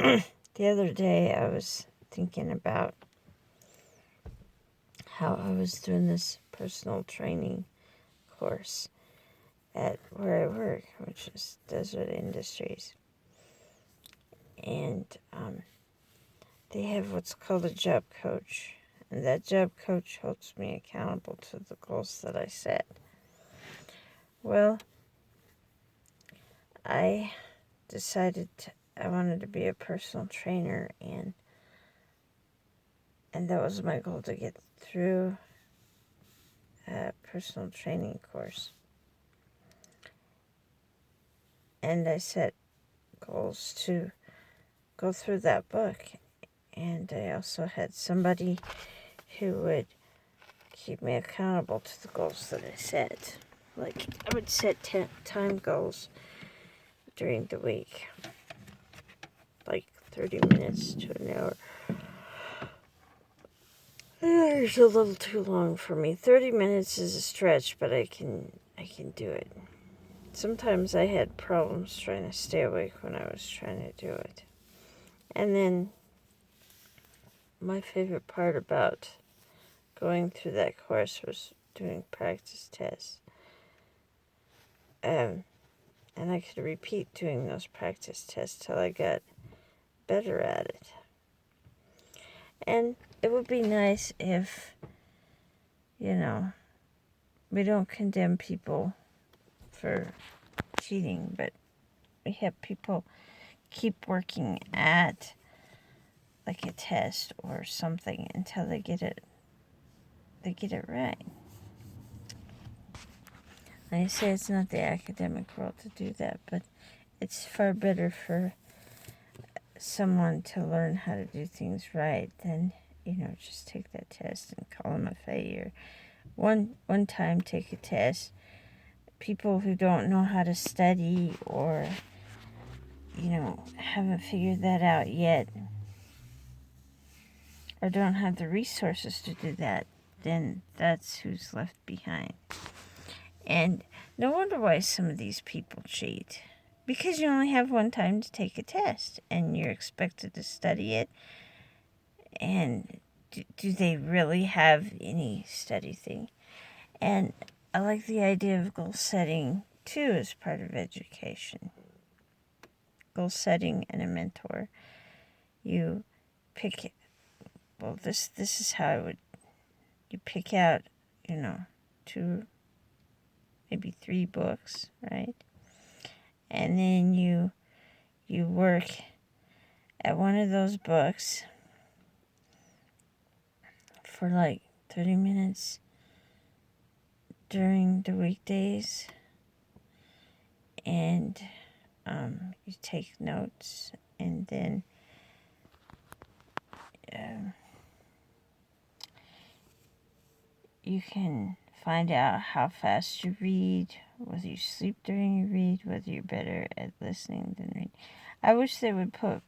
The other day I was thinking about how I was doing this personal training course at where I work, which is Desert Industries. And they have what's called a job coach. And that job coach holds me accountable to the goals that I set. Well, I decided I wanted to be a personal trainer, and that was my goal, to get through a personal training course. And I set goals to go through that book. And I also had somebody who would keep me accountable to the goals that I set. Like, I would set time goals during the week, like 30 minutes to an hour. It's a little too long for me. 30 minutes is a stretch, but I can do it. Sometimes I had problems trying to stay awake when I was trying to do it. And then my favorite part about going through that course was doing practice tests. And I could repeat doing those practice tests till I got better at it. And it would be nice if, we don't condemn people for cheating, but we have people keep working at like a test or something until they get it right. I say it's not the academic world to do that, but it's far better for someone to learn how to do things right than, just take that test and call them a failure. One time take a test. People who don't know how to study or, haven't figured that out yet, or don't have the resources to do that, then that's who's left behind. And no wonder why some of these people cheat. Because you only have one time to take a test, and you're expected to study it. And do they really have any study thing? And I like the idea of goal setting, too, as part of education. Goal setting and a mentor. You pick, this is how I would, you pick out, 2, maybe 3 books, right? And then you work at one of those books for like 30 minutes during the weekdays, and you take notes, and then you can find out how fast you read, whether you sleep during you read, whether you're better at listening than reading. I wish they would put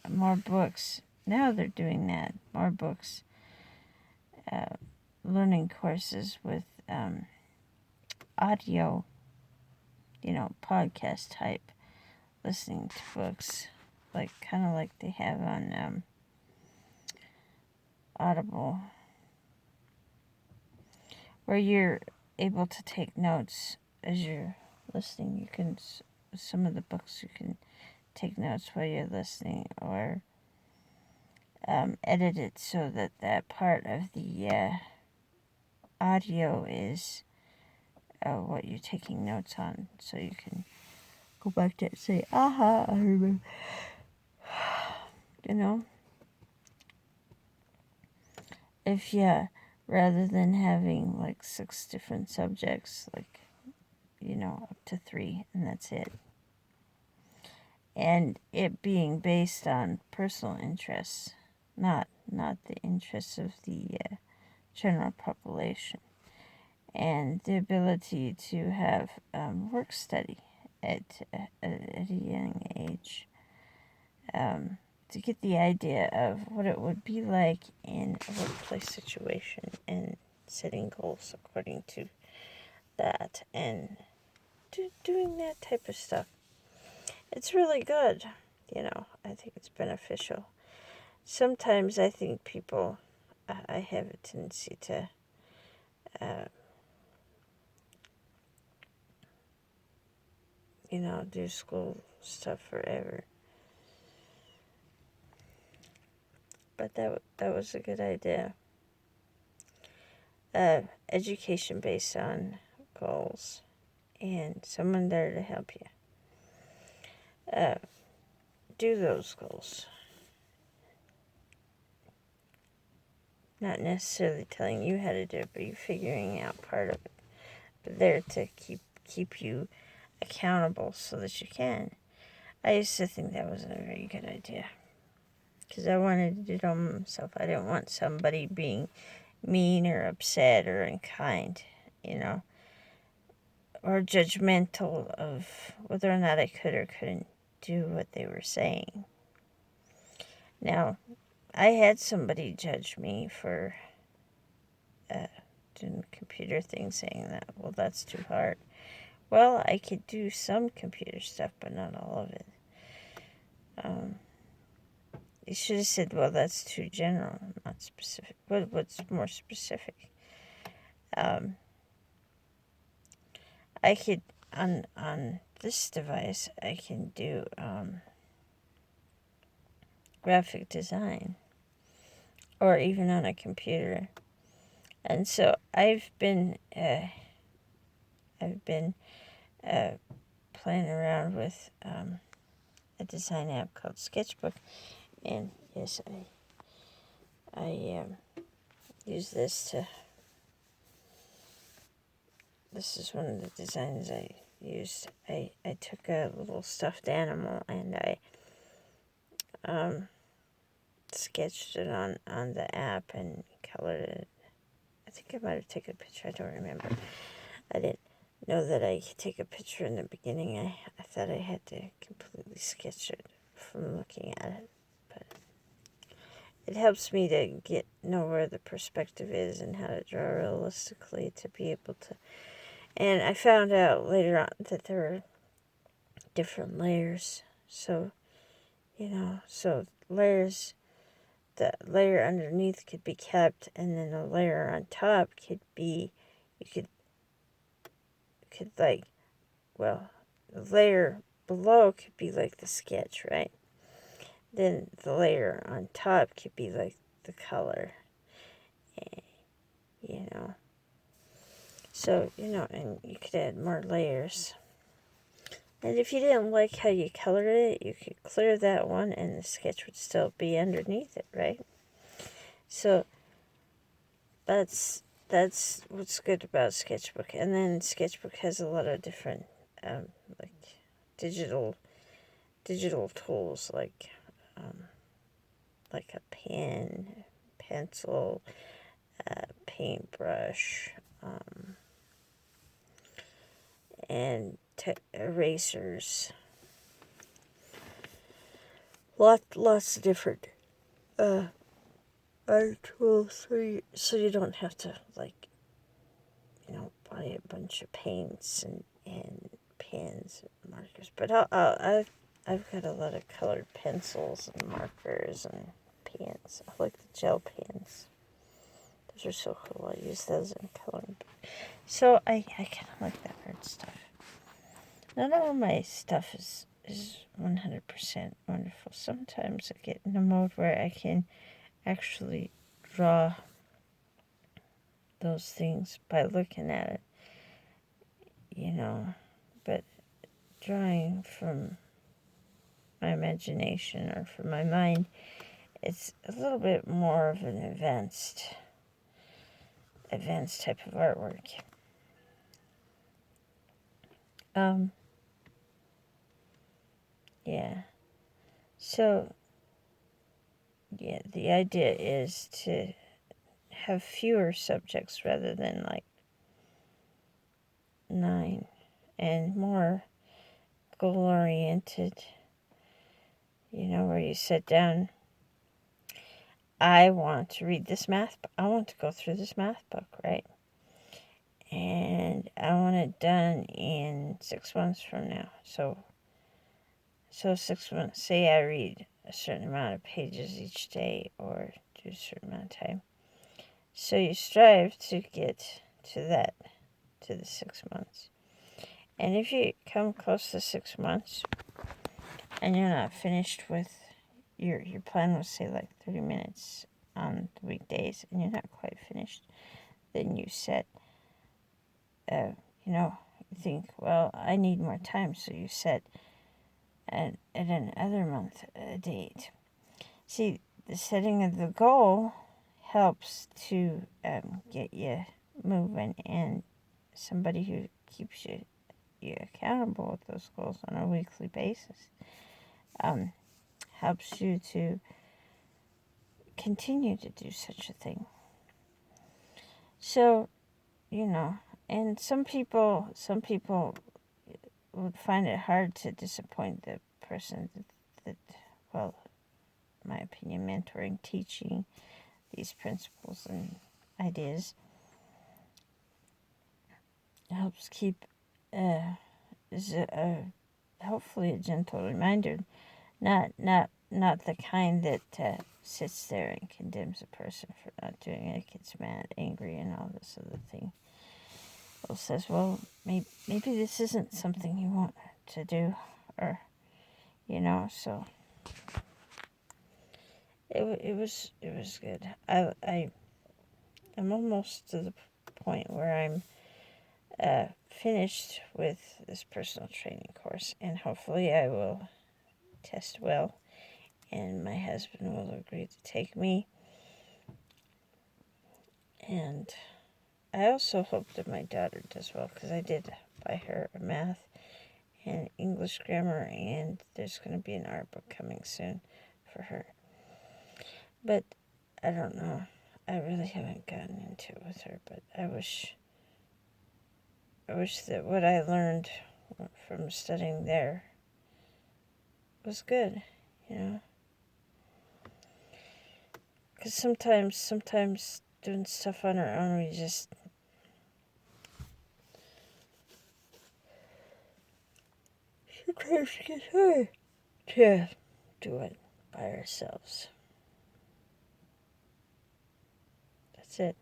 more books. Now they're doing that. More books, learning courses with audio, podcast type listening to books, kind of like they have on Audible, where you're able to take notes as you're listening. You can, some of the books you can take notes while you're listening, or edit it so that part of the audio is what you're taking notes on, so you can go back to it and say, aha, I remember. If rather than having like 6 different subjects, up to 3, and that's it. And it being based on personal interests, not the interests of the general population. And the ability to have work study at a young age, to get the idea of what it would be like in a workplace situation, and setting goals according to that, and doing that type of stuff. It's really good, I think it's beneficial. Sometimes I think people, I have a tendency to do school stuff forever. But that was a good idea. Education based on goals and someone there to help you do those goals. Not necessarily telling you how to do it, but you figuring out part of it. But there to keep you accountable so that you can. I used to think that was a very good idea. Because I wanted to do it on myself. I didn't want somebody being mean or upset or unkind, or judgmental of whether or not I could or couldn't do what they were saying. Now, I had somebody judge me for doing computer things, saying that, well, that's too hard. Well, I could do some computer stuff, but not all of it. You should have said, well, that's too general, not specific. What's more specific? I could, on this device, I can do graphic design, or even on a computer. And so I've been playing around with a design app called Sketchbook, and yes, I use this to. This is one of the designs I used. I took a little stuffed animal and I sketched it on the app and colored it. I think I might have taken a picture. I don't remember. I didn't know that I could take a picture in the beginning. I thought I had to completely sketch it from looking at it. But it helps me to know where the perspective is and how to draw realistically to be able to. And I found out later on that there were different layers. So, layers, the layer underneath could be kept, and then the layer on top could be, the layer below could be like the sketch, right? Then the layer on top could be like the color, So, and you could add more layers. And if you didn't like how you colored it, you could clear that one and the sketch would still be underneath it, right? So that's what's good about Sketchbook. And then Sketchbook has a lot of different digital tools like a pen, pencil, paintbrush, and erasers. Lots of different art tools, so you don't have to buy a bunch of paints and pens and markers. But I've got a lot of colored pencils and markers and pens. I like the gel pens. Those are so cool. I use those in coloring. So I kind of like that art stuff. Not all my stuff is 100% wonderful. Sometimes I get in a mode where I can actually draw those things by looking at it, but drawing from my imagination or from my mind, it's a little bit more of an advanced type of artwork. Yeah. So, yeah, the idea is to have fewer subjects rather than 9, and more goal-oriented, where you sit down. I want to read this I want to go through this math book, right? And I want it done in 6 months from now. So 6 months, say I read a certain amount of pages each day or do a certain amount of time. So you strive to get to that, to the 6 months. And if you come close to 6 months and you're not finished with your plan was say like 30 minutes on the weekdays and you're not quite finished, then you set, you think, well, I need more time, so you set at another month a date. See, the setting of the goal helps to get you moving, and somebody who keeps you accountable with those goals on a weekly basis helps you to continue to do such a thing. So, and some people would find it hard to disappoint the person that well, in my opinion, mentoring, teaching these principles and ideas helps keep hopefully a gentle reminder, not the kind that sits there and condemns a person for not doing it, gets mad, angry, and all this other thing. Well, says, well, maybe this isn't something you want to do, or so it was good. I'm almost to the point where I'm finished with this personal training course, and hopefully I will test well, and my husband will agree to take me. And I also hope that my daughter does well, because I did buy her a math and English grammar, and there's going to be an art book coming soon for her. But I don't know. I really haven't gotten into it with her, but I wish that what I learned from studying there was good, Because sometimes doing stuff on our own, we just sometimes get hard to do it by ourselves. That's it.